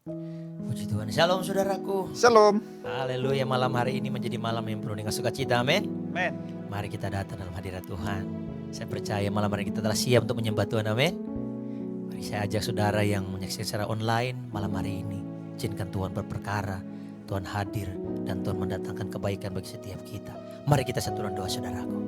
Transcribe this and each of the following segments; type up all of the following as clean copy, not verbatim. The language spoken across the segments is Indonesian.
Puji Tuhan. Shalom saudaraku. Shalom. Haleluya, malam hari ini menjadi malam yang penuh dengan sukacita. Amin. Amen. Mari kita datang dalam hadirat Tuhan. Saya percaya malam hari kita telah siap untuk menyembah Tuhan. Amin. Mari saya ajak saudara yang menyaksikan secara online malam hari ini. Izinkan Tuhan berperkara, Tuhan hadir dan Tuhan mendatangkan kebaikan bagi setiap kita. Mari kita satukan doa saudaraku.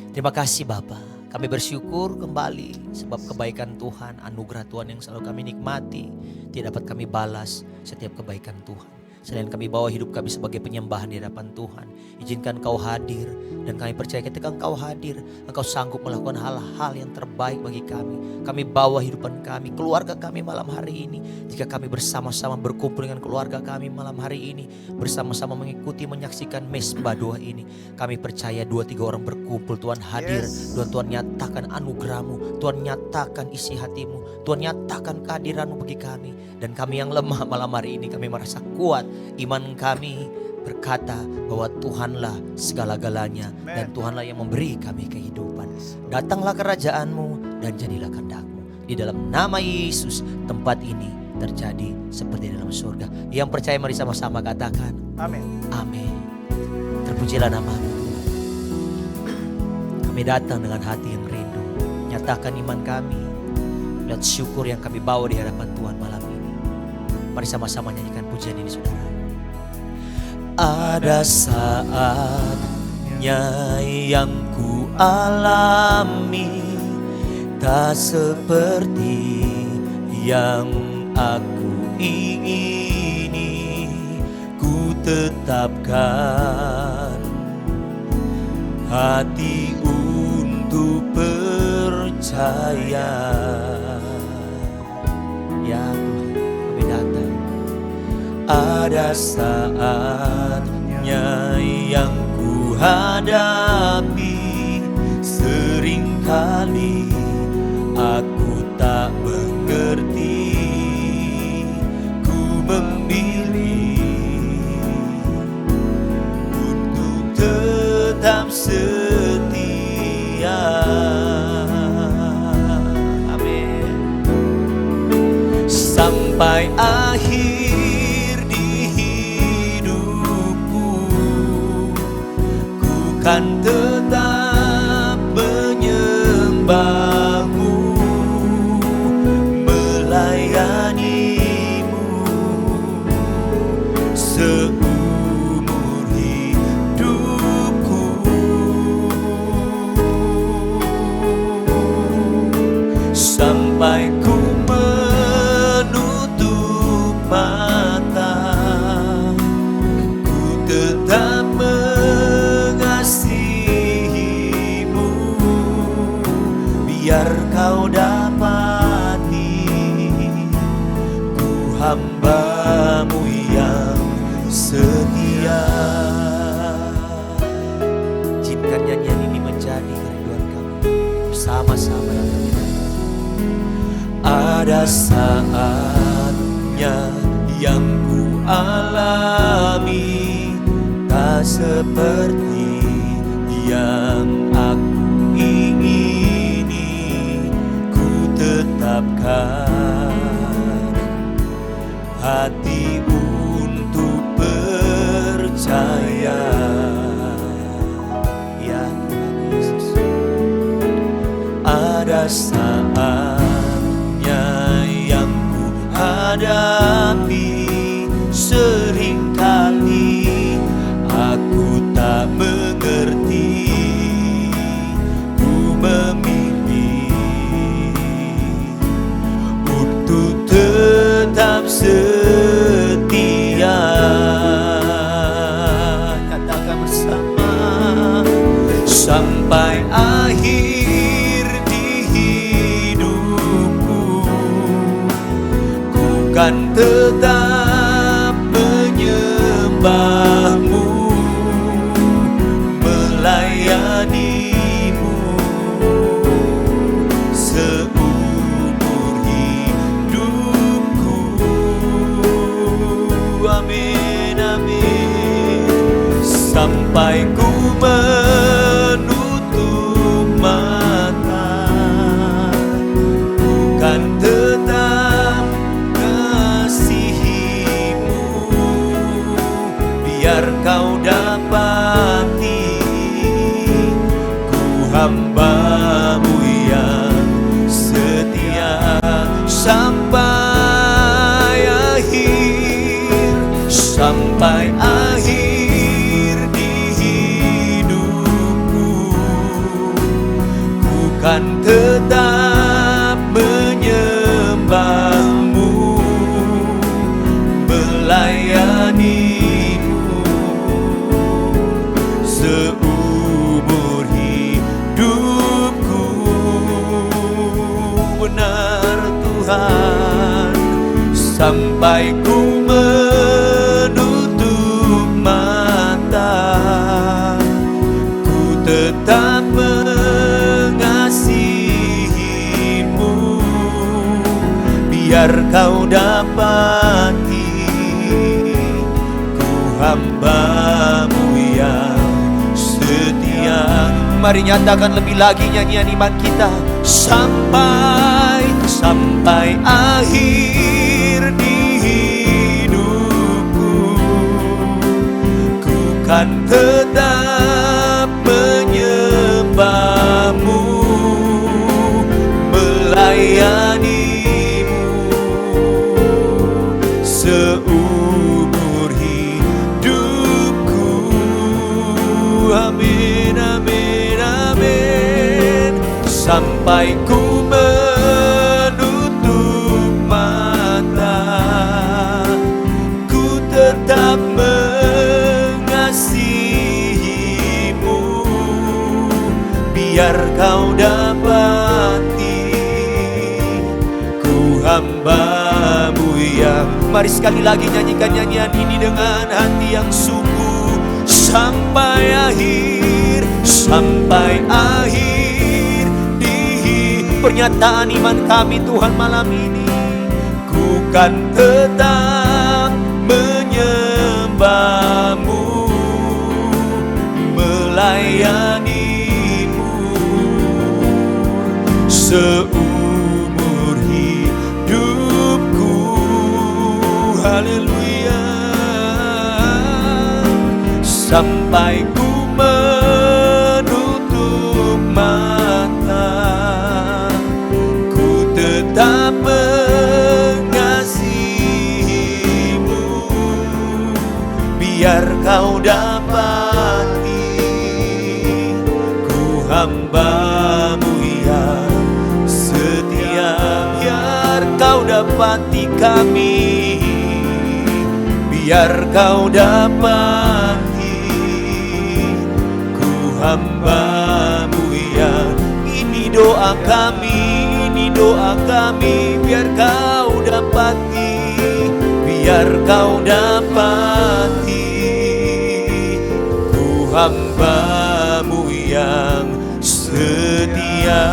Terima kasih Bapa. Kami bersyukur kembali sebab kebaikan Tuhan, anugerah Tuhan yang selalu kami nikmati. Tidak dapat kami balas setiap kebaikan Tuhan. Selain kami bawa hidup kami sebagai penyembahan di hadapan Tuhan. Izinkan Kau hadir dan kami percaya ketika Engkau hadir, Engkau sanggup melakukan hal-hal yang terbaik bagi kami. Kami bawa hidupan kami, keluarga kami malam hari ini. Jika kami bersama-sama berkumpul dengan keluarga kami malam hari ini, bersama-sama mengikuti, menyaksikan mesbah doa ini. Kami percaya 2-3 orang berkumpul, Tuhan hadir. Tuhan nyatakan anugerah-Mu, Tuhan nyatakan isi hati-Mu, Tuhan nyatakan kehadiran-Mu bagi kami. Dan kami yang lemah malam hari ini kami merasa kuat. Iman kami berkata bahwa Tuhanlah segala-galanya dan Tuhanlah yang memberi kami kehidupan. Datanglah kerajaan-Mu dan jadilah kehendak-Mu. Di dalam nama Yesus tempat ini terjadi seperti dalam surga. Yang percaya mari sama-sama katakan Amin. Amin. Terpujilah nama-Mu. Kami datang dengan hati yang rindu. Nyatakan iman kami. Lihat syukur yang kami bawa di hadapan Tuhan malam ini. Mari sama-sama nyanyikan pujian ini saudara. Ada saatnya yang ku alami, tak seperti yang aku ingini. Ku tetapkan hati untuk percaya. Ya Tuhan, kami datang. Ada saatnya yang ku hadapi, seringkali aku tak mengerti. Ku memilih untuk tetap setia. Amin. Sampai akhir di hidupku, ku kan tetap menyembah-Mu, melayani-Mu seumur hidupku. Sampai ku menutup mata, ku tetap mengasihi-Mu. Biar Kau dapati, ku hamba-Mu yang setia. Izinkan nyanyian ini menjadi kerinduan kami bersama-sama dalam hadirat. Ada saatnya yang ku alami, tak seperti yang aku ingini. Ku tetapkan hati untuk percaya. Ya Tuhan Yesus, ada saatnya yang ku hadapi, seringkali aku tak mengerti. Ku memilih untuk tetap setia. Katakan bersama. Sampai akhir di hidupku, ku kan tetap menyembah-Mu, melayani-Mu seumur hidupku. Amin, amin. Sampai ku menutup mata, ku kan tetap kasihi Tuhan, sampai ku menutup mata, ku tetap mengasihimu. Biar kau dapati ku hambamu yang setia. Mari nyatakan lebih lagi nyanyian iman kita. Sampai akhir di hidupku, ku kan tetap menyembahmu, melayanimu seumur hidupku. Amin, amin, amin. Sampai ku menutup mata, ku tetap mengasihimu. Biar kau dapati ku hambamu yang. Mari sekali lagi nyanyikan nyanyian ini dengan hati yang sungguh. Sampai akhir pernyataan iman kami Tuhan malam ini, ku kan tetap menyembahmu, melayanimu seumur hidupku. Haleluya. Sampai ku menutup mata, ku tetap mengasihimu. Biar kau dapati ku hambamu yang setia. Biar kau dapati kami, biar kau dapati hambamu yang. Ini doa kami, biar kau dapati, biar kau dapati ku hambamu yang setia.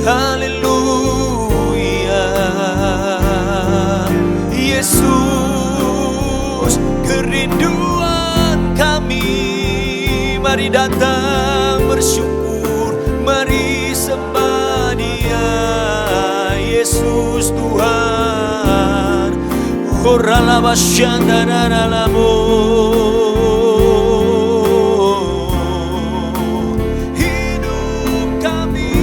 Haleluya. Yesus, kerinduan kami, mari datang bersyukur, mari sembah Dia. Yesus Tuhan, Horalaba Shandaralamo. Hidup kami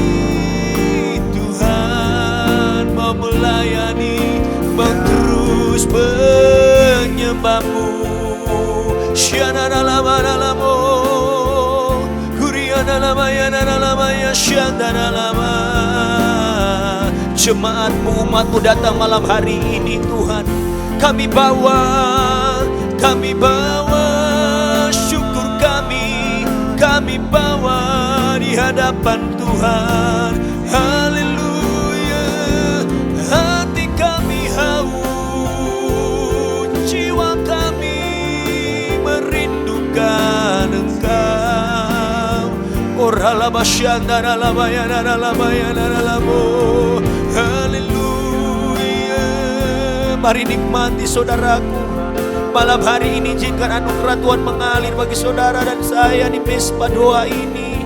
Tuhan mau melayani, mau terus menyembahmu. Shandaralamo, Kurianalamayanalamaya Shandaralama. Jemaatmu, umatmu datang malam hari ini Tuhan. Kami bawa syukur kami bawa di hadapan Tuhan. Haleluya. Hati kami haus, jiwa kami merindukan Engkau. Oralaba Shandaralabayanalamaya. Haleluya. Mari nikmati saudaraku. Malam hari ini izinkan anugerah Tuhan mengalir bagi saudara dan saya di mesbah doa ini.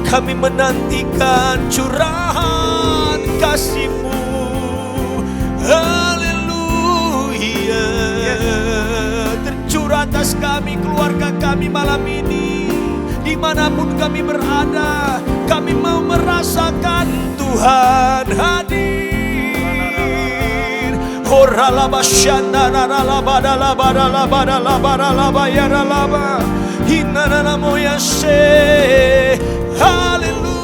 Kami menantikan curahan kasih-Mu. Haleluya. Tercurah atas kami, keluarga kami malam ini. Dimanapun kami berada, kami mau merasakan Tuhan hadir. Horalaba Shandaralabadalabadalabadalabadalabayaralaba Hinananamoyase. Haleluya.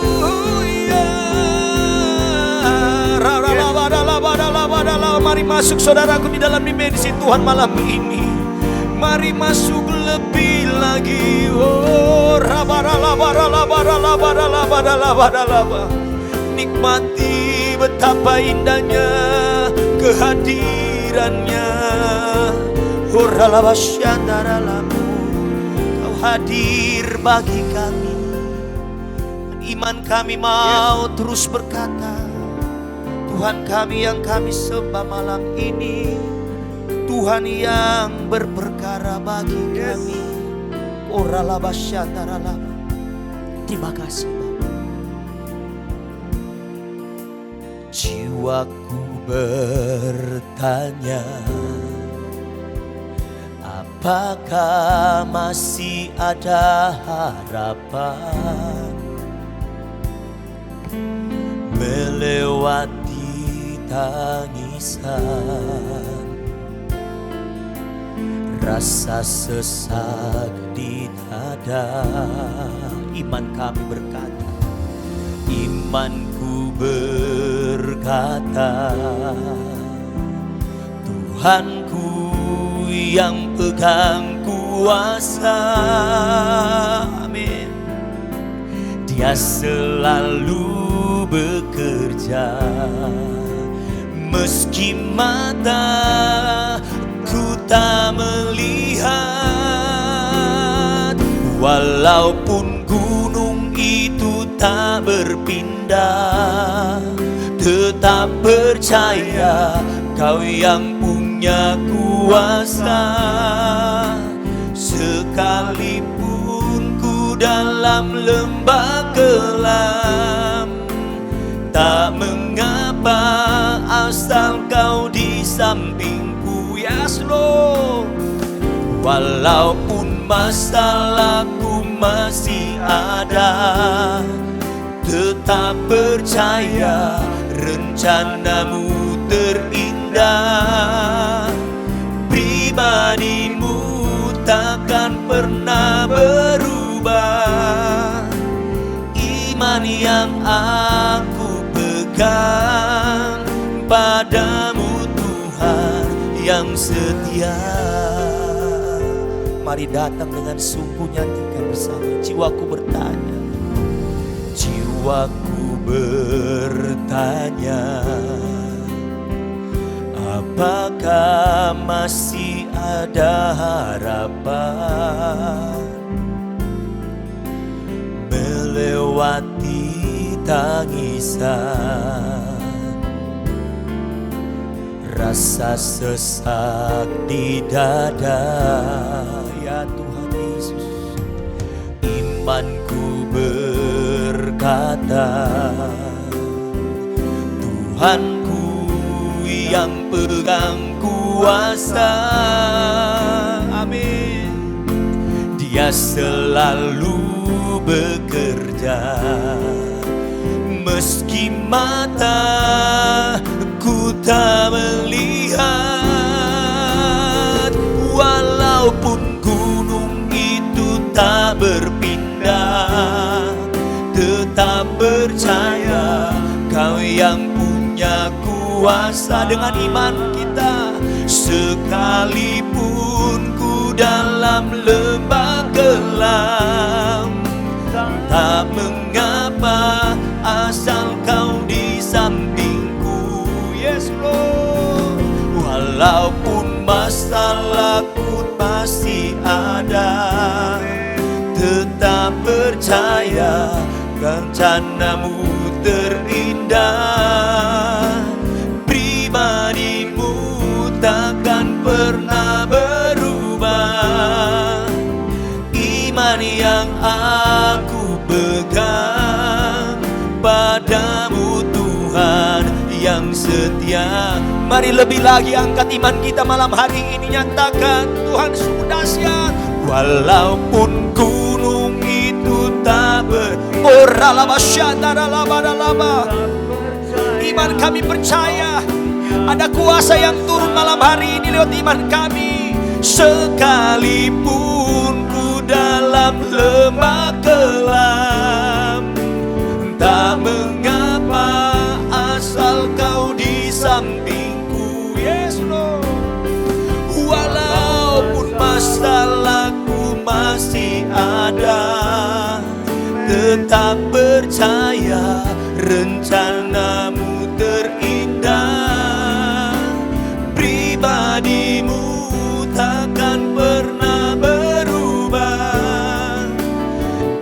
Mari masuk saudaraku di dalam dimensi Tuhan malam ini. Mari masuk lebih lagi. Oh, rabaralabaralabaralabaralabaralabaralaba. Nikmati betapa indahnya kehadirannya. Oh, ralabasyandaralahu. Kau hadir bagi kami. Iman kami mau terus berkata, Tuhan kami yang kami sembah malam ini, Tuhan yang berperkara bagi kami. Oralabasyandaralahu. Terima kasih Bapa. Jiwaku bertanya, apakah masih ada harapan melewati tangisan, rasa sesak di dada. Iman kami berkata, imanku berkata, Tuhanku yang pegang kuasa. Amin. Dia selalu bekerja, meski mata ku tak melihat. Walaupun gunung itu tak berpindah, tetap percaya Kau yang punya kuasa. Sekalipun ku dalam lembah kelam, tak mengapa asal Kau di sampingku. Yes Lord. Walaupun masalahku masih ada, tetap percaya rencanamu terindah. Pribadimu takkan pernah berubah. Iman yang aku pegang padamu Tuhan yang setia. Mari datang dengan sungguh, nyanyikan bersama. Jiwaku bertanya, jiwaku bertanya, apakah masih ada harapan melewati tangisan, rasa sesak di dada. Ya Tuhan Yesus, imanku berkata, Tuhanku yang pegang kuasa. Amin. Dia selalu bekerja, meski mata ku tak melihat. Walaupun gunung itu tak berpindah, tetap percaya Kau yang punya kuasa. Dengan iman kita, sekalipun ku dalam lembah kelam, tak mengapa asal Kau di sampingku. Yes Lord. Walaupun masalahku masih ada, tetap percaya rencanamu terindah. Pribadimu takkan pernah berubah. Iman yang aku pegang padamu Tuhan yang setia. Mari lebih lagi angkat iman kita malam hari ini, nyatakan Tuhan sungguh dahsyat. Walaupun gunung itu tak iman kami percaya ada kuasa yang turun malam hari ini lewat iman kami. Sekalipun ku dalam lembah kelam, tak mengapa asal Kau di sampingku. Yes Lord. Walaupun masalahku masih ada, tetap percaya rencanamu terindah. Pribadimu takkan pernah berubah.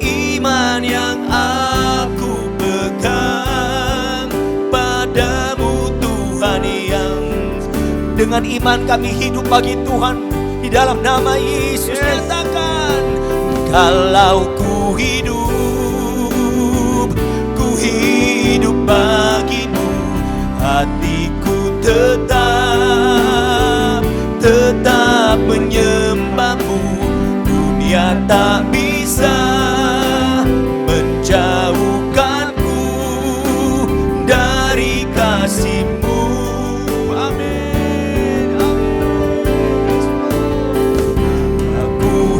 Iman yang aku pegang padamu Tuhan, yang dengan iman kami hidup bagi Tuhan. Di dalam nama Yesus nyatakan, kalau ku hidup bagimu, hatiku tetap menyembahmu. Dunia tak bisa menjauhkanku dari kasih-Mu. Amin, amin. Ku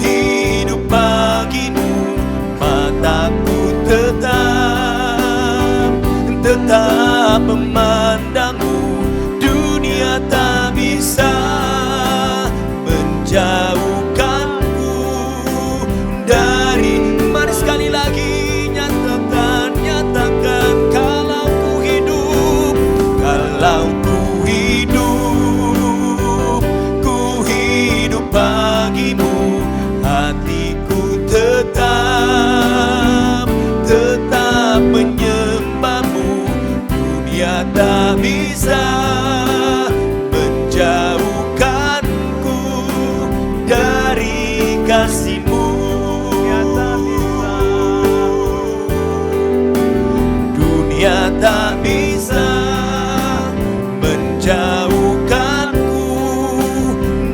hidup bagimu, mataku tetap memandangmu. Dunia tak bisa menjauhkanku dari. Mari sekali lagi nyatakan, kalau ku hidup bagimu, hatiku tetap menyembahmu. Dunia tak bisa menjauhkanku dari kasih-Mu. Dunia tak bisa menjauhkanku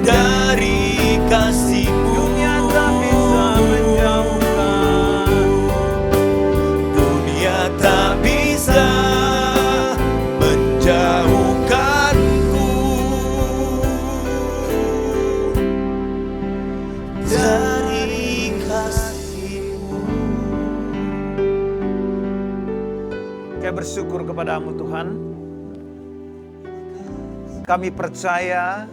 dari kasih-Mu. Dunia tak bisa menjauhkan. Dunia tak bisa menjauhkanku dari kasih-Mu. Kami bersyukur kepadamu Tuhan. Kami percaya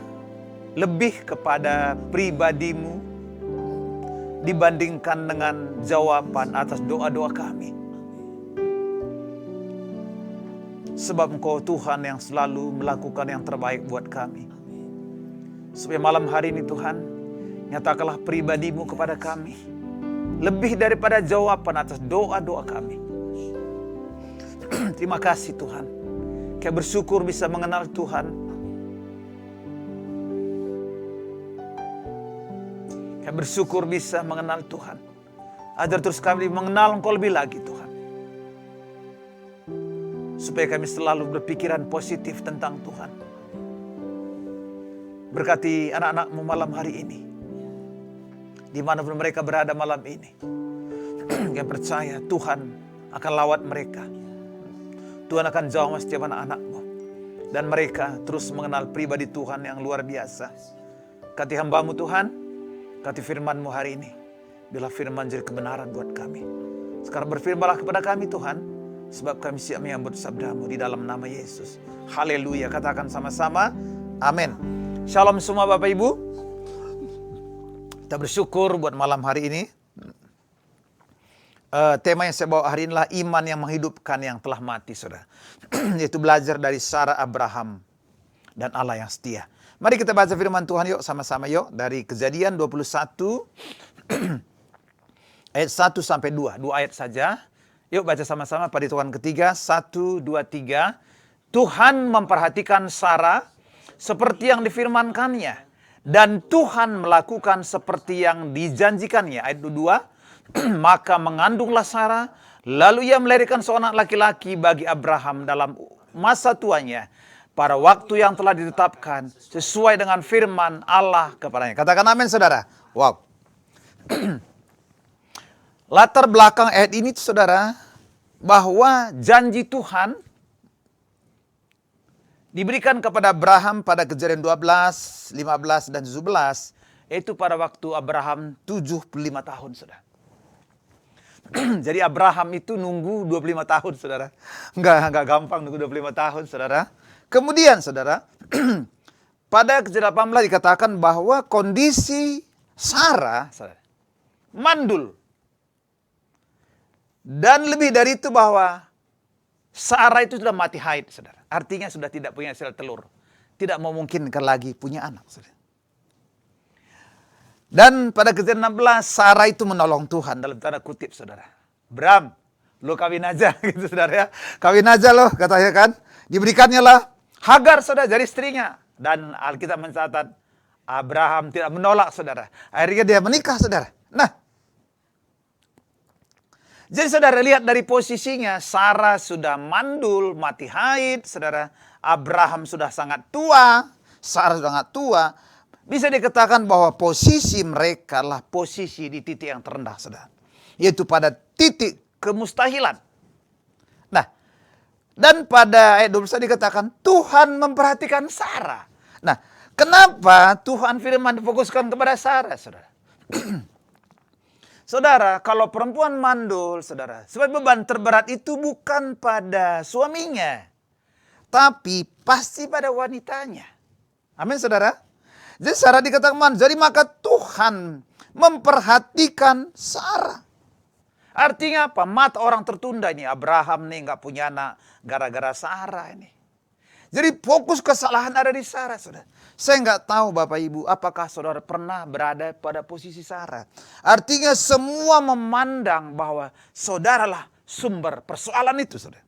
lebih kepada pribadi-Mu dibandingkan dengan jawaban atas doa-doa kami. Sebab Engkau Tuhan yang selalu melakukan yang terbaik buat kami. Supaya malam hari ini Tuhan, nyatakanlah pribadi-Mu kepada kami. Lebih daripada jawaban atas doa-doa kami. Terima kasih Tuhan. Kami bersyukur bisa mengenal Tuhan. Kami bersyukur bisa mengenal Tuhan. Ajar terus kami mengenal Engkau lebih lagi Tuhan. Supaya kami selalu berpikiran positif tentang Tuhan. Berkati anak-anak-Mu malam hari ini. Dimanapun mereka berada malam ini. Kami percaya Tuhan akan lawat mereka. Tuhan akan jawab setiap anak-anak-Mu. Dan mereka terus mengenal pribadi Tuhan yang luar biasa. Kati hamba-Mu Tuhan, kati firman-Mu hari ini. Bila firman jadi kebenaran buat kami. Sekarang berfirmanlah kepada kami Tuhan. Sebab kami siap menyambut sabda-Mu di dalam nama Yesus. Haleluya. Katakan sama-sama. Amin. Shalom semua Bapak Ibu. Kita bersyukur buat malam hari ini. Tema yang saya bawa hari inilah iman yang menghidupkan yang telah mati, saudara. Yaitu belajar dari Sarah, Abraham, dan Allah yang setia. Mari kita baca firman Tuhan yuk, sama-sama yuk. Dari Kejadian 21, ayat 1 sampai 2. 2 ayat saja. Yuk baca sama-sama pada hitungan ketiga. 1, 2, 3. Tuhan memperhatikan Sarah seperti yang difirmankannya. Dan Tuhan melakukan seperti yang dijanjikannya. Ayat 2. Maka mengandunglah Sarah, lalu ia melahirkan seorang laki-laki bagi Abraham dalam masa tuanya, pada waktu yang telah ditetapkan, sesuai dengan firman Allah kepadanya. Katakan amin saudara. Wow. Latar belakang ayat ini saudara, bahwa janji Tuhan diberikan kepada Abraham pada Kejadian 12, 15, dan 17, yaitu pada waktu Abraham 75 tahun saudara. Jadi Abraham itu nunggu 25 tahun, saudara. Enggak gampang nunggu 25 tahun, saudara. Kemudian, saudara, pada kejadian 18 dikatakan bahwa kondisi Sarah mandul. Dan lebih dari itu bahwa Sarah itu sudah mati haid, saudara. Artinya sudah tidak punya sel telur. Tidak memungkinkan lagi punya anak, saudara. Dan pada kejadian 16, Sarah itu menolong Tuhan dalam tanda kutip, saudara. Bram, lo kawin aja, gitu saudara ya. Kawin aja lo, katanya kan. Diberikannya lah Hagar, saudara, jadi istrinya. Dan Alkitab mencatat, Abraham tidak menolak, saudara. Akhirnya dia menikah, saudara. Nah, jadi saudara lihat dari posisinya, Sarah sudah mandul, mati haid, saudara. Abraham sudah sangat tua, Sarah sudah sangat tua. Bisa dikatakan bahwa posisi mereka lah posisi di titik yang terendah, saudara. Yaitu pada titik kemustahilan. Nah, dan pada ayat 21 dikatakan, Tuhan memperhatikan Sarah. Nah, kenapa Tuhan firman difokuskan kepada Sarah, saudara? Saudara, kalau perempuan mandul, saudara, sebab beban terberat itu bukan pada suaminya, tapi pasti pada wanitanya. Amin, saudara. Jadi Sarah dikatakan mandul, jadi maka Tuhan memperhatikan Sarah. Artinya apa? Mata orang tertunda ini. Abraham nih nggak punya anak gara-gara Sarah ini. Jadi fokus kesalahan ada di Sarah, saudara. Saya nggak tahu Bapak Ibu, apakah saudara pernah berada pada posisi Sarah. Artinya semua memandang bahwa saudaralah sumber persoalan itu, saudara.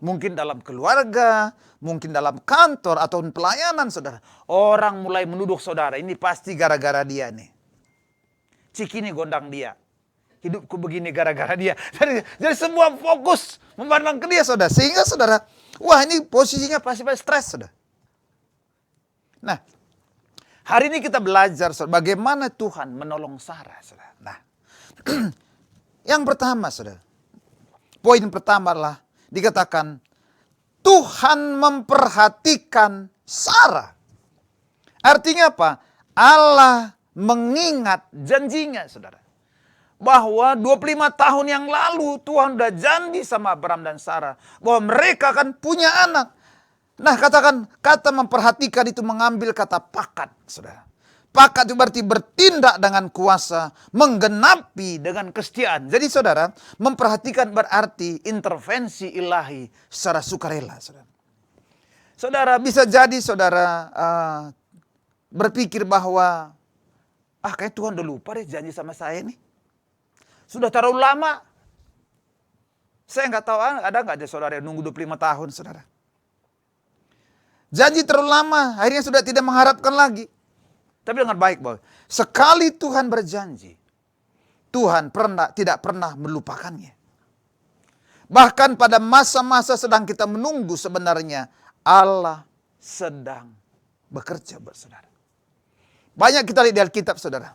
Mungkin dalam keluarga, mungkin dalam kantor atau pelayanan, saudara. Orang mulai menuduh saudara, ini pasti gara-gara dia nih. Cikini gondang dia. Hidupku begini gara-gara dia. Jadi semua fokus memandang ke dia, saudara. Sehingga saudara, wah ini posisinya pasti stres, saudara. Nah, hari ini kita belajar, saudara, bagaimana Tuhan menolong Sarah, saudara. Nah, yang pertama, saudara. Poin pertama adalah dikatakan Tuhan memperhatikan Sarah. Artinya apa? Allah mengingat janjinya, saudara. Bahwa 25 tahun yang lalu Tuhan sudah janji sama Abraham dan Sarah bahwa mereka akan punya anak. Nah, katakan kata memperhatikan itu mengambil kata pakat, saudara. Pakat itu berarti bertindak dengan kuasa, menggenapi dengan kesetiaan. Jadi saudara, memperhatikan berarti intervensi ilahi secara sukarela, saudara. Saudara, bisa jadi saudara berpikir bahwa kayak Tuhan udah lupa deh janji sama saya nih. Sudah terlalu lama. Saya nggak tahu ada nggak ada saudara yang nunggu 25 tahun, saudara. Janji terlalu lama, akhirnya sudah tidak mengharapkan lagi. Tapi dengar baik bahwa sekali Tuhan berjanji, Tuhan tidak pernah melupakannya. Bahkan pada masa-masa sedang kita menunggu sebenarnya Allah sedang bekerja buat saudara. Banyak kita lihat di Alkitab, saudara.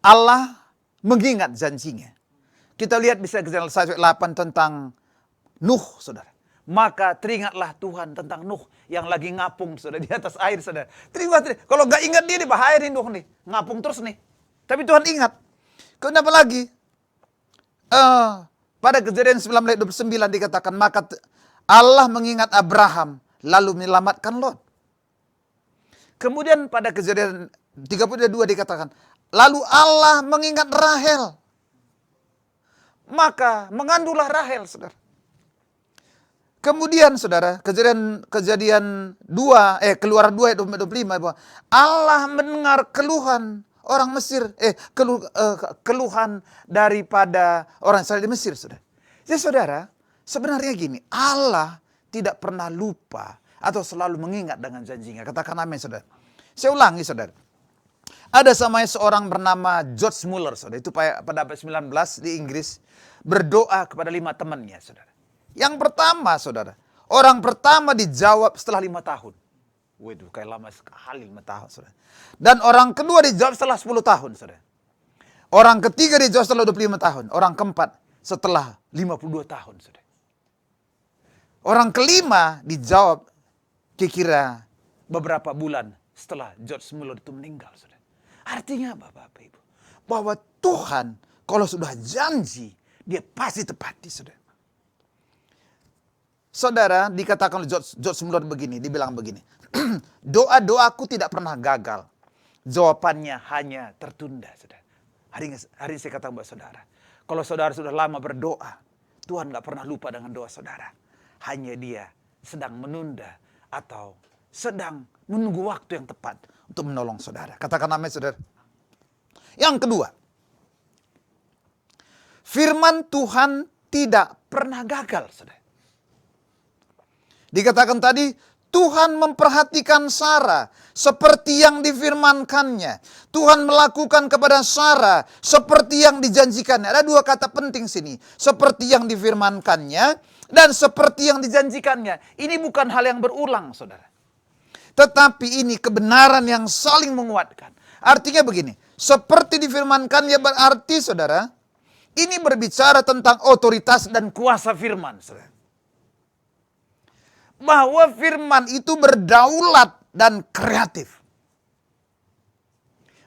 Allah mengingat janjinya. Kita lihat bisa Kejadian 1:8 tentang Nuh, saudara. Maka teringatlah Tuhan tentang Nuh yang lagi ngapung, saudara, di atas air, saudara. Teringat. Kalau nggak ingat dia bahaya nih Nuh nih. Ngapung terus nih. Tapi Tuhan ingat. Kenapa lagi? Pada Kejadian 19:29 dikatakan, maka Allah mengingat Abraham lalu menyelamatkan Lot. Kemudian pada Kejadian 32 dikatakan, lalu Allah mengingat Rahel. Maka mengandunglah Rahel, saudara. Kemudian saudara, kejadian 2, Keluaran 2 ayat 25 bahwa Allah mendengar keluhan orang Mesir, keluhan daripada orang Israel di Mesir, saudara. Jadi saudara, sebenarnya gini, Allah tidak pernah lupa atau selalu mengingat dengan janjinya. Katakan amin, saudara. Saya ulangi, saudara. Ada seorang bernama George Muller, saudara. Itu pada abad 19 di Inggris, berdoa kepada 5 temannya, saudara. Yang pertama, saudara, orang pertama dijawab setelah 5 tahun. Waduh, kayak lama sekali 5 tahun, saudara. Dan orang kedua dijawab setelah 10 tahun, saudara. Orang ketiga dijawab setelah 25 tahun. Orang keempat setelah 52 tahun, saudara. Orang kelima dijawab kira-kira beberapa bulan setelah George Muller itu meninggal, saudara. Artinya apa, Bapak Ibu? Bahwa Tuhan kalau sudah janji, dia pasti tepati, saudara. saudara, dikatakan oleh George Muller begini, dibilang begini. Doa-doaku tidak pernah gagal. Jawabannya hanya tertunda, saudara. Hari ini saya katakan buat saudara, kalau saudara sudah lama berdoa, Tuhan gak pernah lupa dengan doa saudara. Hanya Dia sedang menunda atau sedang menunggu waktu yang tepat untuk menolong saudara. Katakan amin, saudara. Yang kedua, firman Tuhan tidak pernah gagal, saudara. Dikatakan tadi, Tuhan memperhatikan Sarah seperti yang difirmankannya. Tuhan melakukan kepada Sarah seperti yang dijanjikannya. Ada dua kata penting sini. Seperti yang difirmankannya dan seperti yang dijanjikannya. Ini bukan hal yang berulang, saudara. Tetapi ini kebenaran yang saling menguatkan. Artinya begini, seperti difirmankannya berarti, saudara, ini berbicara tentang otoritas dan kuasa firman, saudara. Bahwa firman itu berdaulat dan kreatif.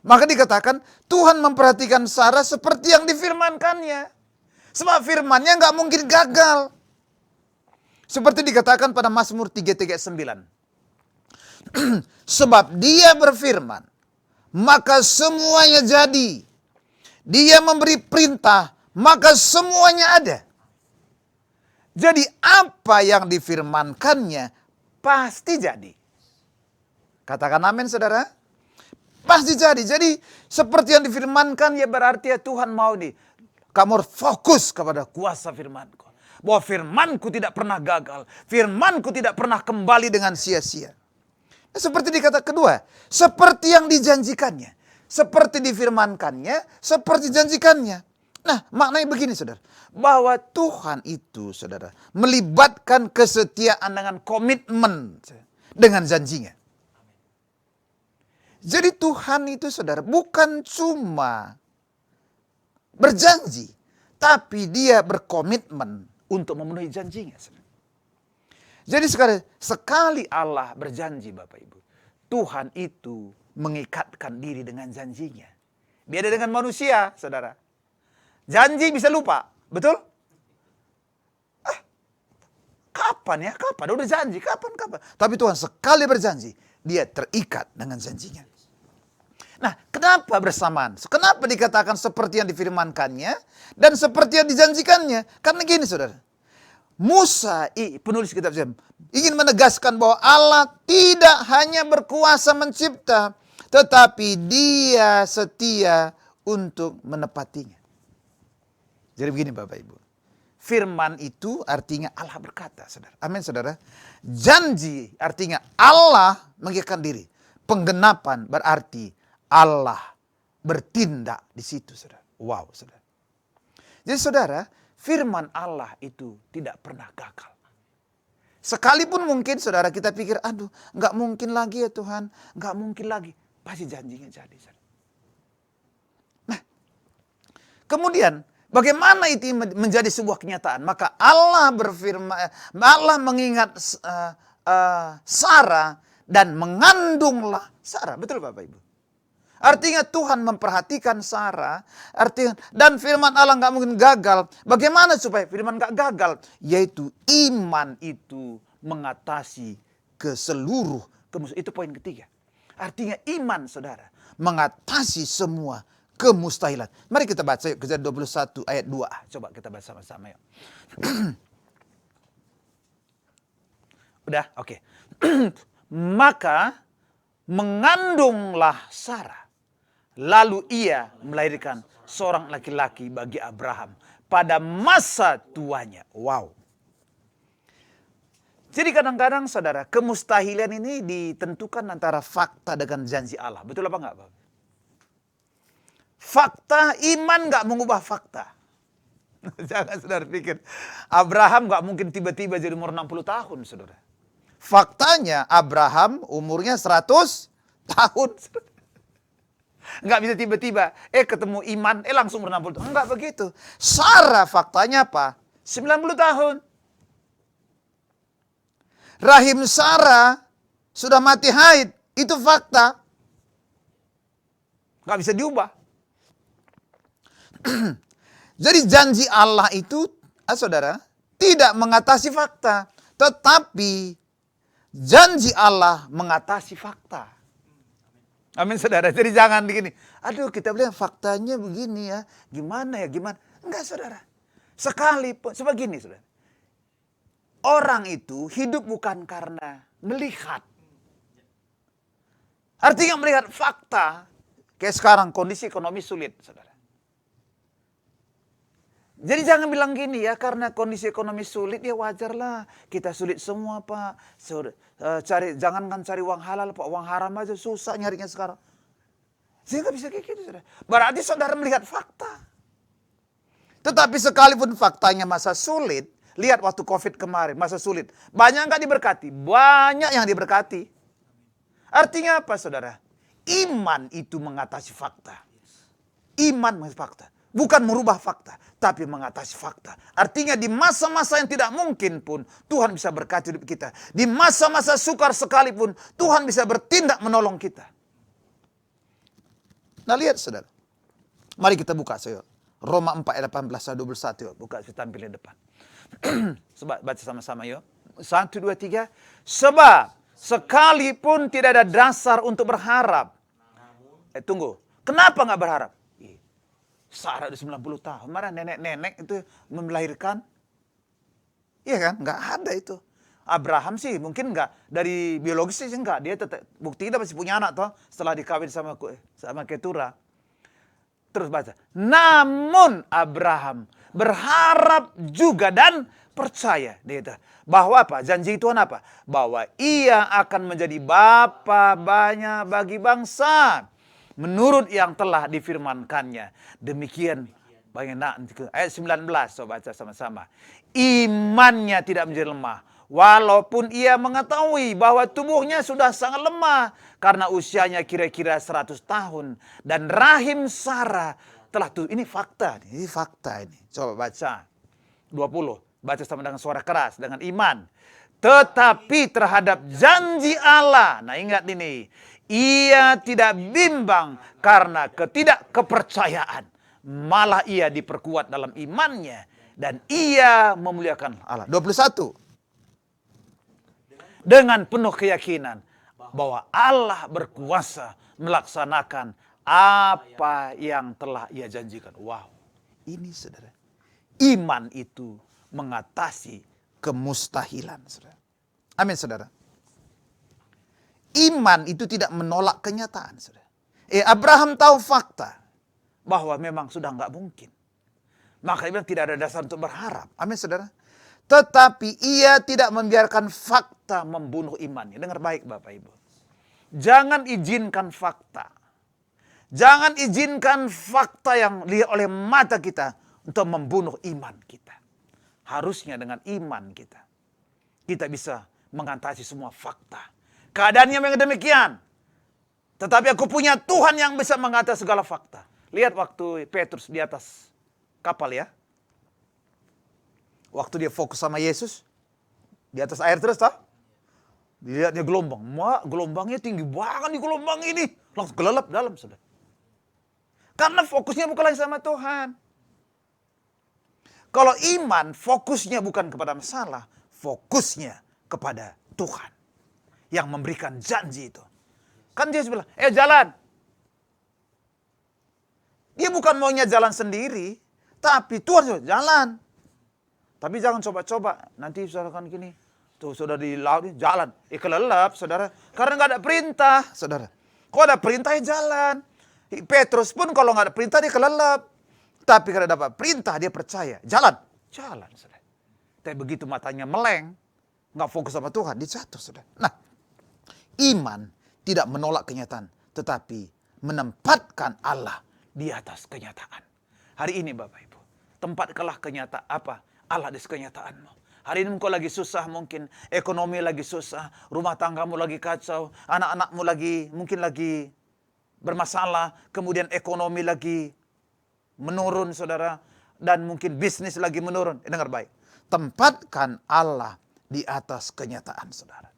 Maka dikatakan Tuhan memperhatikan Sarah seperti yang difirmankannya. Sebab firmannya nggak mungkin gagal. Seperti dikatakan pada Mazmur 3:9. Sebab Dia berfirman, maka semuanya jadi. Dia memberi perintah, maka semuanya ada. Jadi apa yang difirmankannya pasti jadi. Katakan amin, saudara. Pasti jadi. Jadi seperti yang difirmankan ya berarti ya Tuhan mau nih. Kamu fokus kepada kuasa firmanku. Bahwa firmanku tidak pernah gagal. Firmanku tidak pernah kembali dengan sia-sia. Seperti dikata kedua. Seperti yang dijanjikannya. Seperti difirmankannya. Seperti dijanjikannya. Nah, maknanya begini, saudara. Bahwa Tuhan itu, saudara, melibatkan kesetiaan dengan komitmen dengan janjinya. Jadi Tuhan itu, saudara, bukan cuma berjanji, tapi Dia berkomitmen untuk memenuhi janjinya, saudara. Jadi sekali Allah berjanji, Bapak Ibu, Tuhan itu mengikatkan diri dengan janjinya. Beda dengan manusia, saudara. Janji bisa lupa, betul? Kapan ya? Kapan? Udah janji, kapan? Tapi Tuhan sekali berjanji, Dia terikat dengan janjinya. Nah, kenapa bersamaan? Kenapa dikatakan seperti yang difirmankannya dan seperti yang dijanjikannya? Karena gini, saudara. Musa, penulis kitab ingin menegaskan bahwa Allah tidak hanya berkuasa mencipta, tetapi Dia setia untuk menepatinya. Jadi begini, Bapak Ibu. Firman itu artinya Allah berkata, saudara. Amin, saudara. Janji artinya Allah mengikatkan diri. Penggenapan berarti Allah bertindak di situ, saudara. Wow, saudara. Jadi, saudara, firman Allah itu tidak pernah gagal. Sekalipun mungkin, saudara, kita pikir, aduh, nggak mungkin lagi ya Tuhan. Nggak mungkin lagi. Pasti janjinya jadi, saudara. Nah, kemudian, bagaimana itu menjadi sebuah kenyataan? Maka Allah berfirman, Allah mengingat Sarah dan mengandunglah Sarah. Betul, Bapak Ibu? Artinya Tuhan memperhatikan Sarah, artinya dan firman Allah nggak mungkin gagal. Bagaimana supaya firman nggak gagal? Yaitu iman itu mengatasi ke seluruh kemustahilan. Itu poin ketiga. Artinya iman, saudara, mengatasi semua kemustahilan. Mari kita baca yuk, Kejadian 21 ayat 2. Coba kita baca sama-sama yuk. Udah? Oke. Maka mengandunglah Sarah. Lalu ia melahirkan seorang laki-laki bagi Abraham pada masa tuanya. Wow. Jadi kadang-kadang, saudara, kemustahilan ini ditentukan antara fakta dengan janji Allah. Betul apa enggak, Bapak? Fakta, iman gak mengubah fakta. Jangan saudara pikir, Abraham gak mungkin tiba-tiba jadi umur 60 tahun, saudara. Faktanya, Abraham umurnya 100 tahun. Gak bisa tiba-tiba, ketemu iman, langsung umur 60 tahun. Enggak begitu. Sarah faktanya apa? 90 tahun. Rahim Sarah sudah mati haid. Itu fakta. Gak bisa diubah. Jadi janji Allah itu, saudara, tidak mengatasi fakta, Tetapi janji Allah mengatasi fakta. Amin saudara. Jadi jangan begini. Aduh kita bilang faktanya begini ya. Gimana ya gimana. Enggak saudara. Sekalipun. Sebegini saudara. Orang itu hidup bukan karena melihat. Artinya melihat fakta. Kayak sekarang kondisi ekonomi sulit saudara. Jadi jangan bilang gini ya, karena kondisi ekonomi sulit ya wajarlah. Kita sulit semua Pak. Jangankan cari uang halal Pak, uang haram aja susah nyarinya sekarang. Sehingga bisa kayak gitu saudara. Berarti saudara melihat fakta. Tetapi sekalipun faktanya masa sulit, lihat waktu COVID kemarin, masa sulit. Banyak nggak diberkati? Banyak yang diberkati. Artinya apa saudara? Iman itu mengatasi fakta. Iman mengatasi fakta. Bukan merubah fakta, tapi mengatasi fakta. Artinya di masa-masa yang tidak mungkin pun, Tuhan bisa berkati hidup kita. Di masa-masa sukar sekalipun, Tuhan bisa bertindak menolong kita. Nah lihat saudara. Mari kita buka saudara. Roma 4 ayat 18-21. Yuk. Buka, saya tampil di depan. Sebab baca sama-sama yuk. 1, 2, 3. Sebab sekalipun tidak ada dasar untuk berharap. Tunggu. Kenapa nggak berharap? Sarah udah 90 tahun. Mana nenek-nenek itu melahirkan? Iya kan? Nggak ada itu. Abraham sih mungkin nggak. Dari biologis sih nggak. Dia tetap bukti dia masih punya anak toh. Setelah dikawin sama Ketura. Terus baca. Namun Abraham berharap juga dan percaya. Dia itu. Bahwa apa? Janji Tuhan apa? Bahwa ia akan menjadi bapa banyak bagi bangsa. Menurut yang telah difirmankannya. Demikian ayat 19, so baca sama-sama. Imannya tidak menjadi lemah. Walaupun ia mengetahui bahwa tubuhnya sudah sangat lemah. Karena usianya kira-kira 100 tahun. Dan rahim Sarah telah tuh. Ini fakta. Ini fakta ini. Coba baca. 20. Baca sama dengan suara keras. Dengan iman. Tetapi terhadap janji Allah. Nah ingat ini. Ia tidak bimbang karena ketidakkepercayaan. Malah ia diperkuat dalam imannya. Dan ia memuliakan Allah. 21. Dengan penuh keyakinan bahwa Allah berkuasa melaksanakan apa yang telah ia janjikan. Wow. Ini saudara. Iman itu mengatasi kemustahilan. Saudara. Amin saudara. Iman itu tidak menolak kenyataan. Saudara. Abraham tahu fakta bahwa memang sudah nggak mungkin. Maka dia bilang tidak ada dasar untuk berharap. Amin saudara. Tetapi ia tidak membiarkan fakta membunuh imannya. Dengar baik Bapak Ibu. Jangan izinkan fakta. Jangan izinkan fakta yang dilihat oleh mata kita untuk membunuh iman kita. Harusnya dengan iman kita. Kita bisa mengatasi semua fakta. Keadaannya memang demikian. Tetapi aku punya Tuhan yang bisa mengatasi segala fakta. Lihat waktu Petrus di atas kapal ya. Waktu dia fokus sama Yesus. Di atas air terus toh. Dilihatnya gelombang. Gelombangnya tinggi banget di gelombang ini. Langsung kelelep dalam saudara. Karena fokusnya bukan lagi sama Tuhan. Kalau iman fokusnya bukan kepada masalah. Fokusnya kepada Tuhan. Yang memberikan janji itu. Kan Yesus bilang, jalan. Dia bukan maunya jalan sendiri. Tapi Tuhan sudah jalan. Tapi jangan coba-coba. Nanti saudara kan gini. Tuh saudara di laut ini jalan. Kelelap saudara. Karena nggak ada perintah saudara. Kalau ada perintah jalan. Petrus pun kalau nggak ada perintah dia kelelap. Tapi kalau dapat perintah dia percaya. Jalan. Jalan saudara. Tapi begitu matanya meleng. Nggak fokus sama Tuhan. Dia jatuh saudara. Nah. Iman tidak menolak kenyataan. Tetapi menempatkan Allah di atas kenyataan. Hari ini Bapak Ibu. Tempatkanlah kenyataan apa? Allah di kenyataanmu. Hari ini engkau lagi susah mungkin. Ekonomi lagi susah. Rumah tanggamu lagi kacau. Anak-anakmu mungkin lagi bermasalah. Kemudian ekonomi lagi menurun saudara. Dan mungkin bisnis lagi menurun. Dengar baik. Tempatkan Allah di atas kenyataan saudara.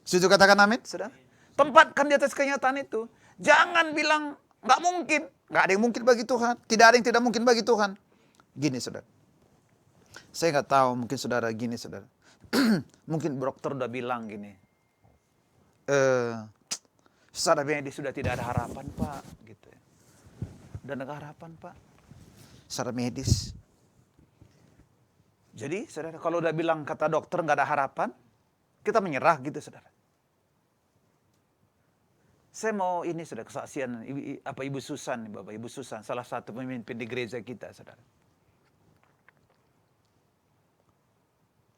Setuju katakan amin saudara. Tempatkan di atas kenyataan itu. Jangan bilang nggak mungkin. Nggak ada yang mungkin bagi Tuhan. Tidak ada yang tidak mungkin bagi Tuhan. Gini saudara. Saya nggak tahu mungkin saudara gini saudara. Mungkin dokter udah bilang gini, secara medis sudah tidak ada harapan Pak, gitu ya. Udah nggak ada harapan Pak, secara medis. Jadi saudara, kalau udah bilang kata dokter nggak ada harapan, kita menyerah gitu saudara. Saya mau ini saudara, kesaksian Ibu Susan, Bapak Ibu Susan, salah satu pemimpin di gereja kita saudara.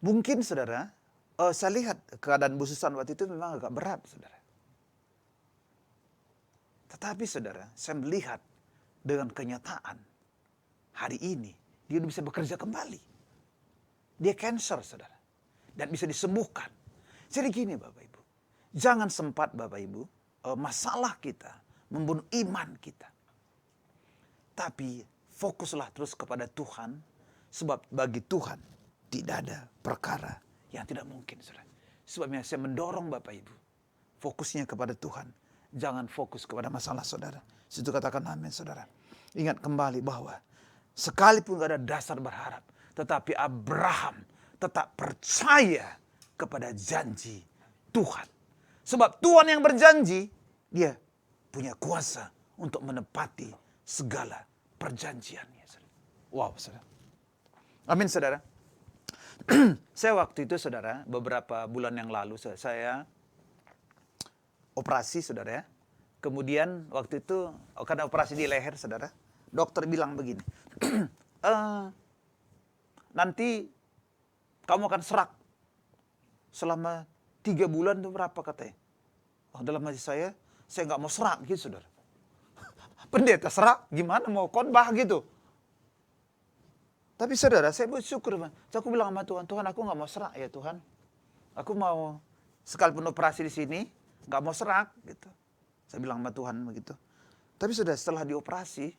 Mungkin saudara, saya lihat keadaan Bu Susan waktu itu memang agak berat saudara. Tetapi saudara, saya melihat dengan kenyataan hari ini dia bisa bekerja kembali. Dia cancer saudara, dan bisa disembuhkan. Jadi gini Bapak Ibu, jangan sempat Bapak Ibu masalah kita membunuh iman kita. Tapi fokuslah terus kepada Tuhan, sebab bagi Tuhan tidak ada perkara yang tidak mungkin saudara. Sebabnya saya mendorong Bapak Ibu, fokusnya kepada Tuhan, jangan fokus kepada masalah saudara. Situ katakan amin saudara. Ingat kembali bahwa sekalipun gak ada dasar berharap, tetapi Abraham tetap percaya kepada janji Tuhan. Sebab Tuhan yang berjanji, dia punya kuasa untuk menepati segala perjanjiannya. Wow, saudara. Amin, saudara. Saya waktu itu, saudara, beberapa bulan yang lalu, saya operasi, saudara ya. Kemudian waktu itu, karena operasi di leher, saudara, dokter bilang begini, nanti kamu akan serak selama 3 bulan itu berapa katanya. Dalam hati saya nggak mau serak gitu saudara. Pendeta serak gimana mau khotbah gitu. Tapi saudara saya bersyukur. Aku bilang sama Tuhan, Tuhan aku nggak mau serak ya Tuhan. Aku mau sekalipun operasi di sini nggak mau serak gitu. Saya bilang sama Tuhan begitu. Tapi sudah setelah dioperasi,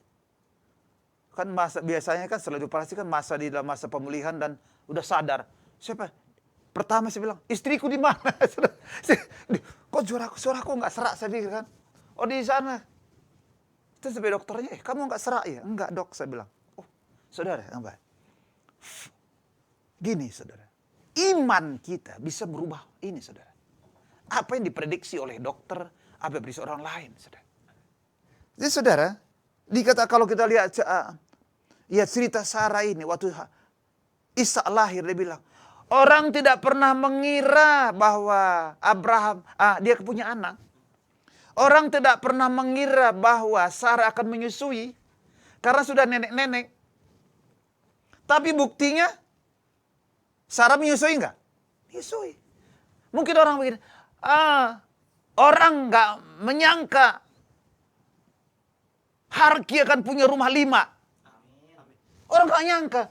kan biasanya kan setelah dioperasi kan di dalam masa pemulihan dan udah sadar. Pertama saya bilang, istriku di mana? Kok suaraku nggak serak saya bilang kan? Oh di sana. Terus sampai dokternya, kamu nggak serak ya? Enggak dok, saya bilang. Oh saudara, enggak. Gini saudara, iman kita bisa berubah ini saudara. Apa yang diprediksi oleh dokter, apa yang diprediksi orang lain saudara. Jadi saudara, dikata kalau kita lihat cerita Sarah ini waktu Ishak lahir dia bilang, orang tidak pernah mengira bahwa Abraham dia punya anak. Orang tidak pernah mengira bahwa Sarah akan menyusui karena sudah nenek-nenek. Tapi buktinya Sarah menyusui enggak? Menyusui. Mungkin orang begini, orang enggak menyangka Harki akan punya rumah 5. Orang enggak nyangka.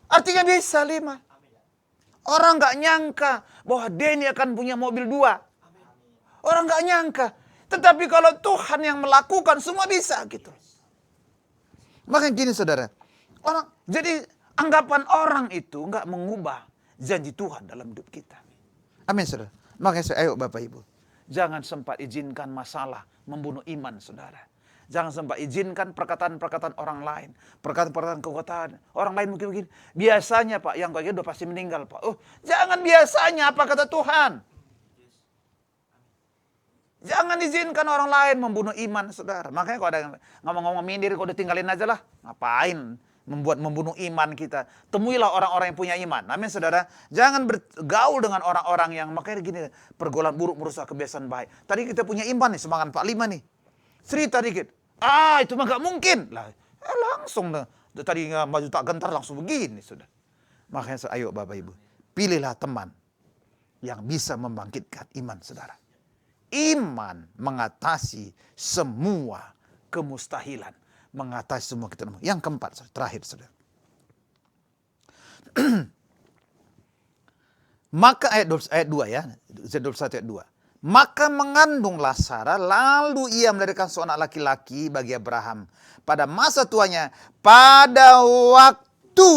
Artinya bisa 5. Orang nggak nyangka bahwa Denny akan punya mobil 2. Orang nggak nyangka. Tetapi kalau Tuhan yang melakukan, semua bisa gitu. Makanya gini saudara. Jadi anggapan orang itu nggak mengubah janji Tuhan dalam hidup kita. Amin saudara. Makanya ayo Bapak Ibu. Jangan sempat izinkan masalah membunuh iman saudara. Jangan sampai izinkan perkataan-perkataan orang lain. Perkataan-perkataan kekuatan. Orang lain mungkin begini. Biasanya Pak, yang kayak udah pasti meninggal Pak. Oh, jangan biasanya, apa kata Tuhan. Jangan izinkan orang lain membunuh iman saudara. Makanya kalau ada ngomong-ngomong mindir, kalau udah tinggalin aja lah. Ngapain membunuh iman kita. Temuilah orang-orang yang punya iman. Amin saudara. Jangan bergaul dengan orang-orang yang, makanya gini, pergaulan buruk merusak kebiasaan baik. Tadi kita punya iman nih, semangat 45 nih. Cerita dikit. Itu mah gak mungkin. Langsung tadi maju tak gentar langsung begini sudah. Makanya ayo Bapak Ibu, pilihlah teman yang bisa membangkitkan iman saudara. Iman mengatasi semua kemustahilan, mengatasi semua kita. Yang keempat, terakhir saudara. Maka ayat 2 ya, 21 ayat 2. Maka mengandunglah Sarah, lalu ia melahirkan seorang laki-laki bagi Abraham pada masa tuanya, pada waktu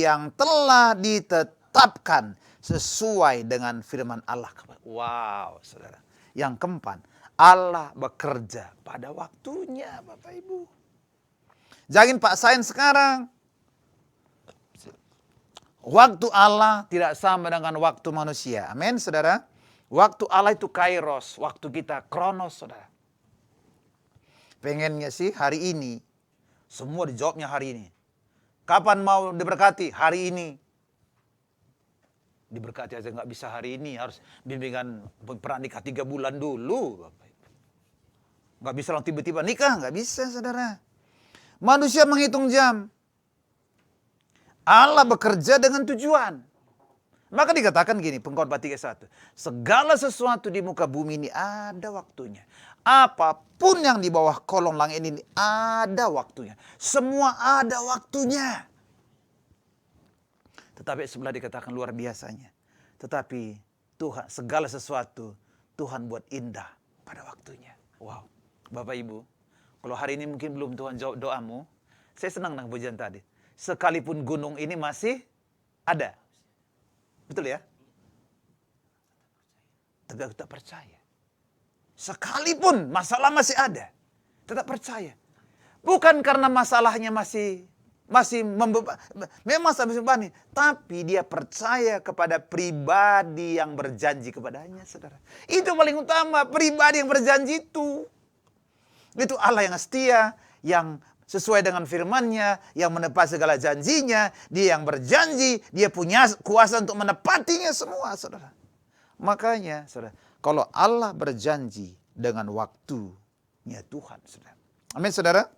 yang telah ditetapkan sesuai dengan firman Allah. Wow, saudara. Yang keempat, Allah bekerja pada waktunya, Bapak Ibu. Jangan paksain sekarang. Waktu Allah tidak sama dengan waktu manusia. Amin, saudara. Waktu Allah itu kairos, waktu kita kronos, saudara. Pengennya sih hari ini. Semua dijawabnya hari ini. Kapan mau diberkati? Hari ini. Diberkati aja nggak bisa hari ini. Harus bimbingan pernikah 3 bulan dulu. Nggak bisa langsung tiba-tiba nikah. Nggak bisa, saudara. Manusia menghitung jam. Allah bekerja dengan tujuan. Maka dikatakan gini, Pengkhotbah 3:1. Segala sesuatu di muka bumi ini ada waktunya. Apapun yang di bawah kolong langit ini ada waktunya. Semua ada waktunya. Tetapi sebelah dikatakan luar biasanya. Tetapi Tuhan, segala sesuatu Tuhan buat indah pada waktunya. Wow. Bapak Ibu, kalau hari ini mungkin belum Tuhan jawab doamu, saya senang dengan pujian tadi. Sekalipun gunung ini masih ada. Betul ya? Tapi aku tak percaya. Sekalipun masalah masih ada, tetap percaya. Bukan karena masalahnya masih memang masih membebani, tapi dia percaya kepada pribadi yang berjanji kepadanya, saudara. Itu paling utama, pribadi yang berjanji itu. Itu Allah yang setia, yang sesuai dengan firman-Nya, yang menepati segala janjinya, dia yang berjanji, dia punya kuasa untuk menepatinya semua, saudara. Makanya, saudara, kalau Allah berjanji dengan waktunya Tuhan, saudara. Amin, saudara.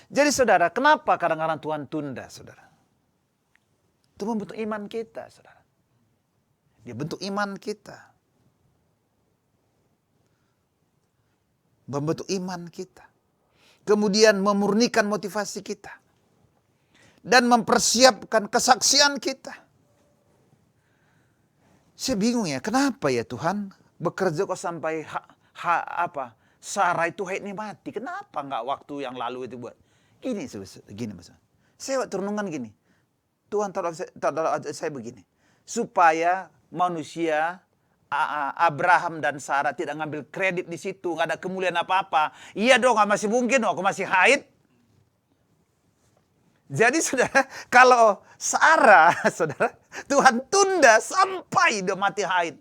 Jadi, saudara, kenapa kadang-kadang Tuhan tunda, saudara? Itu membentuk iman kita, saudara. Dia bentuk iman kita. Membentuk iman kita. Kemudian memurnikan motivasi kita. Dan mempersiapkan kesaksian kita. Saya bingung ya, kenapa ya Tuhan bekerja kok sampai Sarah itu haidnya mati. Kenapa nggak waktu yang lalu itu buat? Gini maksudnya. Saya waktu renungan gini. Tuhan taruh saya begini. Supaya manusia Abraham dan Sarah tidak ngambil kredit di situ, nggak ada kemuliaan apa-apa. Iya dong, nggak masih mungkin dong, aku masih haid. Jadi saudara, kalau Sarah, saudara, Tuhan tunda sampai dia mati haid,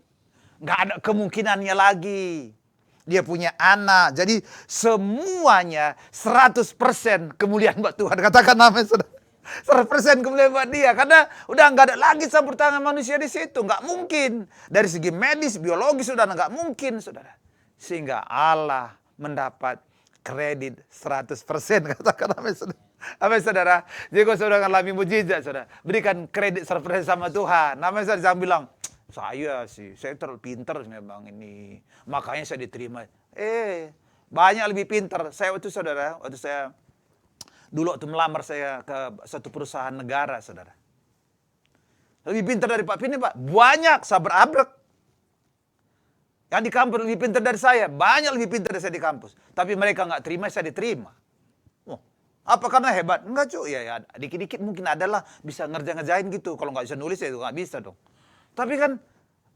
nggak ada kemungkinannya lagi. Dia punya anak, jadi semuanya 100% kemuliaan buat Tuhan. Katakan amin, saudara. 100% kemuliaan buat dia. Karena udah nggak ada lagi campur tangan manusia di situ. Nggak mungkin. Dari segi medis, biologis sudah nggak mungkin, saudara. Sehingga Allah mendapat kredit 100%. Katakan amin, saudara. Amin, saudara. Jadi kalau saudara alami mujizat, saudara, berikan kredit 100% sama Tuhan. Namanya saudara jangan bilang, saya terlalu pintar memang ini. Makanya saya diterima. Banyak lebih pintar. Saya waktu saya dulu waktu melamar saya ke satu perusahaan negara, saudara. Lebih pintar dari Pak Pini, Pak. Banyak, saya berabrek. Yang di kampus lebih pintar dari saya. Banyak lebih pintar dari saya di kampus. Tapi mereka nggak terima, saya diterima. Apa karena hebat? Enggak, cuy. Ya, dikit-dikit mungkin adalah bisa ngerjain gitu. Kalau nggak bisa nulis, ya nggak bisa dong. Tapi kan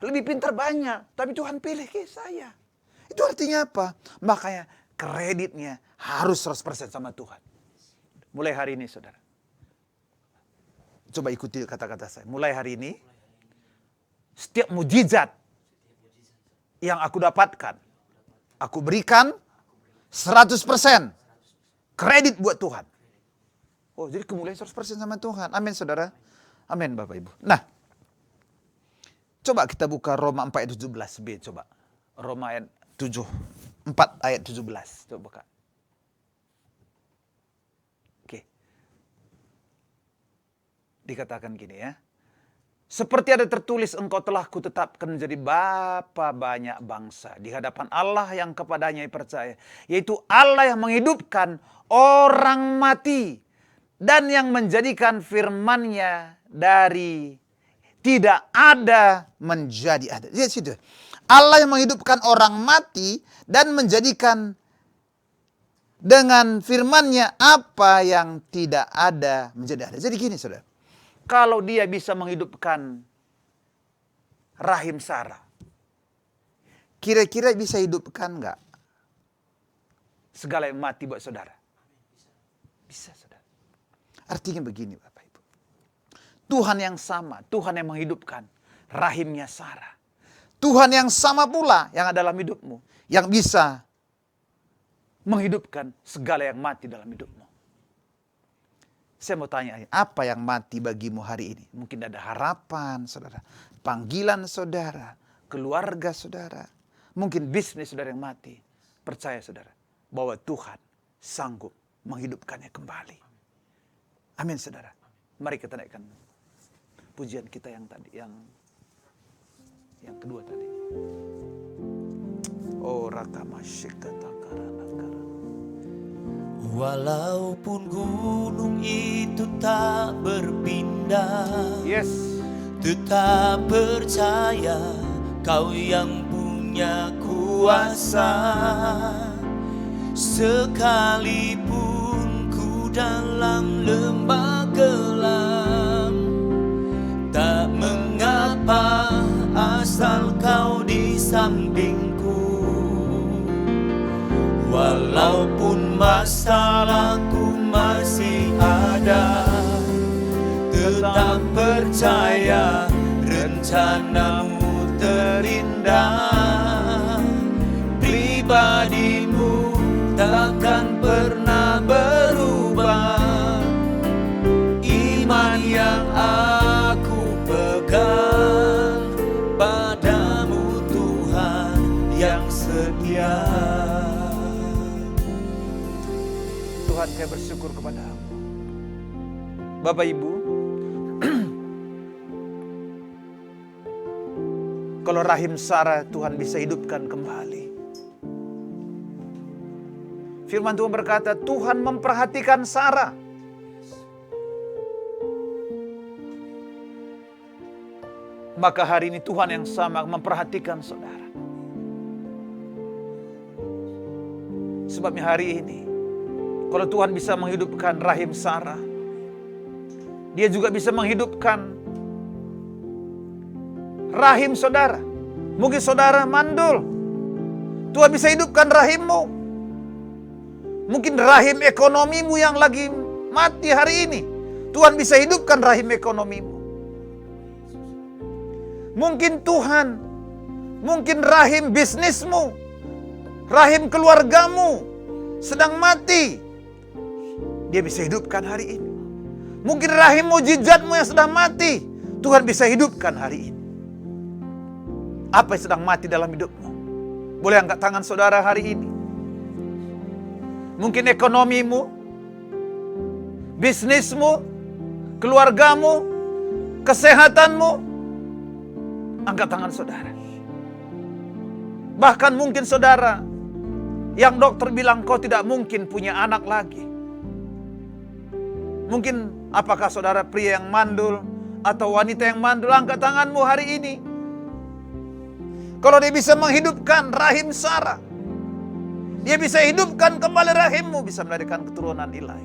lebih pintar banyak. Tapi Tuhan pilih ke saya. Itu artinya apa? Makanya kreditnya harus 100% sama Tuhan. Mulai hari ini, saudara. Coba ikuti kata-kata saya. Mulai hari ini, setiap mujizat yang aku dapatkan, aku berikan 100% kredit buat Tuhan. Oh, jadi kemuliaan 100% sama Tuhan. Amin, saudara. Amin, Bapak Ibu. Nah, coba kita buka Roma 4 ayat 17b. Coba. Roma 4 ayat 17. Coba buka. Dikatakan gini ya. Seperti ada tertulis, engkau telah kutetapkan menjadi bapa banyak bangsa di hadapan Allah yang kepadanya percaya. Yaitu Allah yang menghidupkan orang mati dan yang menjadikan firman-Nya dari tidak ada menjadi ada. Lihat situ. Allah yang menghidupkan orang mati dan menjadikan dengan firman-Nya apa yang tidak ada menjadi ada. Jadi gini, saudara. Kalau dia bisa menghidupkan rahim Sarah, kira-kira bisa hidupkan nggak segala yang mati buat saudara? Bisa, saudara. Artinya begini, Bapak Ibu. Tuhan yang sama, Tuhan yang menghidupkan rahimnya Sarah. Tuhan yang sama pula yang ada dalam hidupmu, yang bisa menghidupkan segala yang mati dalam hidupmu. Saya mau tanya, apa yang mati bagimu hari ini? Mungkin ada harapan, saudara. Panggilan saudara, keluarga saudara. Mungkin bisnis saudara yang mati. Percaya saudara, bahwa Tuhan sanggup menghidupkannya kembali. Amin saudara. Mari kita naikkan pujian kita yang tadi, yang kedua tadi. Oh rakamasyikatakara. Walaupun gunung itu tak berpindah, Yes. tetap percaya Kau yang punya kuasa. Sekalipun ku dalam lembah kelam, tak mengapa asal Kau di sampingku. Walaupun masalahku masih ada, tetap percaya rencanamu terindah. Pribadimu takkan pernah berubah. Iman yang aku pegang padamu Tuhan yang setia. Tuhan, saya bersyukur kepada-Mu. Bapak Ibu, kalau rahim Sarah Tuhan bisa hidupkan kembali. Firman Tuhan berkata, Tuhan memperhatikan Sarah. Maka hari ini Tuhan yang sama memperhatikan saudara. Sebabnya hari ini, kalau Tuhan bisa menghidupkan rahim Sarah, Dia juga bisa menghidupkan rahim saudara. Mungkin saudara mandul, Tuhan bisa hidupkan rahimmu. Mungkin rahim ekonomimu yang lagi mati hari ini, Tuhan bisa hidupkan rahim ekonomimu. Mungkin rahim bisnismu, rahim keluargamu sedang mati, Dia bisa hidupkan hari ini. Mungkin rahim mujizatmu yang sedang mati, Tuhan bisa hidupkan hari ini. Apa yang sedang mati dalam hidupmu? Boleh angkat tangan saudara hari ini. Mungkin ekonomimu, bisnismu, keluargamu, kesehatanmu. Angkat tangan saudara. Bahkan mungkin saudara yang dokter bilang kau tidak mungkin punya anak lagi. Mungkin apakah saudara pria yang mandul atau wanita yang mandul, angkat tanganmu hari ini. Kalau Dia bisa menghidupkan rahim Sarah, Dia bisa hidupkan kembali rahimmu, bisa melahirkan keturunan ilahi.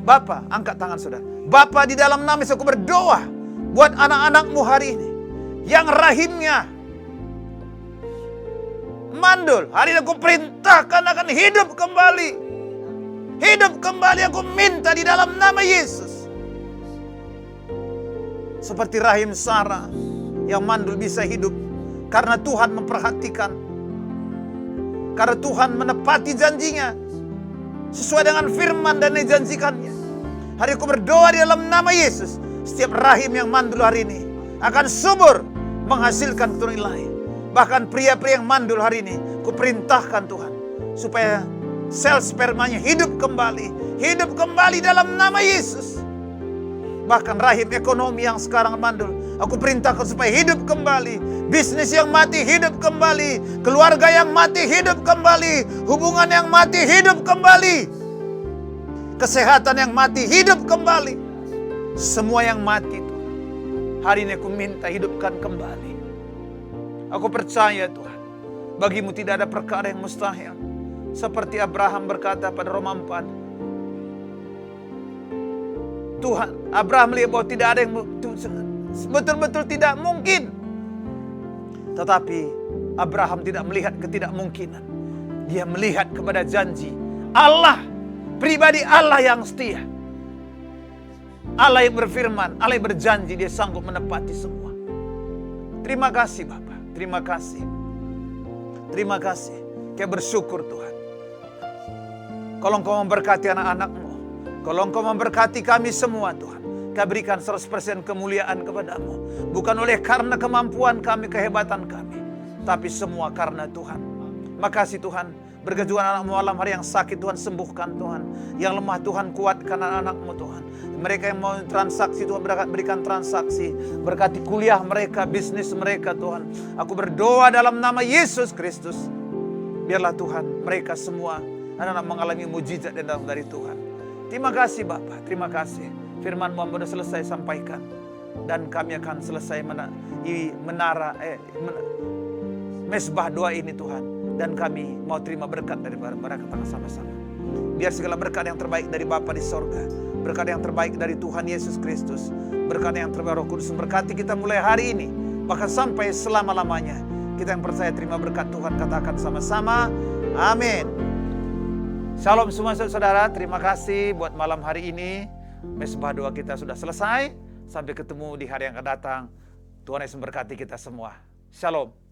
Bapa, angkat tangan saudara. Bapa, di dalam nama Yesus aku berdoa buat anak-anakmu hari ini yang rahimnya mandul. Hari ini aku perintahkan akan hidup kembali. Hidup kembali aku minta di dalam nama Yesus. Seperti rahim Sarah yang mandul bisa hidup karena Tuhan memperhatikan. Karena Tuhan menepati janjinya sesuai dengan firman dan dijanjikannya. Hari aku berdoa di dalam nama Yesus, setiap rahim yang mandul hari ini akan subur menghasilkan keturunan ilahi. Bahkan pria-pria yang mandul hari ini, ku perintahkan Tuhan supaya sel spermanya hidup kembali dalam nama Yesus. Bahkan rahim ekonomi yang sekarang mandul, aku perintahkan supaya hidup kembali. Bisnis yang mati hidup kembali, keluarga yang mati hidup kembali, hubungan yang mati hidup kembali, kesehatan yang mati hidup kembali. Semua yang mati Tuhan, hari ini aku minta hidupkan kembali. Aku percaya Tuhan, bagimu tidak ada perkara yang mustahil. Seperti Abraham berkata pada Roma 4. Tuhan, Abraham melihat bahwa tidak ada yang betul-betul tidak mungkin. Tetapi Abraham tidak melihat ketidakmungkinan. Dia melihat kepada janji Allah, pribadi Allah yang setia. Allah yang berfirman, Allah yang berjanji, dia sanggup menepati semua. Terima kasih Bapa, terima kasih. Terima kasih. Kita bersyukur Tuhan. Kalau Engkau memberkati anak-anak-Mu, kalau Engkau memberkati kami semua Tuhan, Kau berikan 100% kemuliaan kepadamu. Bukan oleh karena kemampuan kami, kehebatan kami, tapi semua karena Tuhan. Makasih Tuhan. Berkejuan anak-Mu malam hari yang sakit Tuhan sembuhkan Tuhan. Yang lemah Tuhan kuatkan anak-anak-Mu Tuhan. Mereka yang mau transaksi Tuhan berikan transaksi. Berkati kuliah mereka, bisnis mereka Tuhan. Aku berdoa dalam nama Yesus Kristus. Biarlah Tuhan mereka semua anak-anak mengalami mujizat dan datang dari Tuhan. Terima kasih Bapa, terima kasih. Firman-Mu sudah selesai sampaikan. Dan kami akan selesai mesbah doa ini Tuhan. Dan kami mau terima berkat dari mereka sama-sama. Biar segala berkat yang terbaik dari Bapa di sorga, berkat yang terbaik dari Tuhan Yesus Kristus, berkat yang terbaik Roh Kudus berkati kita mulai hari ini, bahkan sampai selama-lamanya. Kita yang percaya terima berkat Tuhan, katakan sama-sama, amin. Shalom semua saudara, terima kasih buat malam hari ini. Mesbah doa kita sudah selesai. Sampai ketemu di hari yang akan datang. Tuhan Yesus memberkati kita semua. Shalom.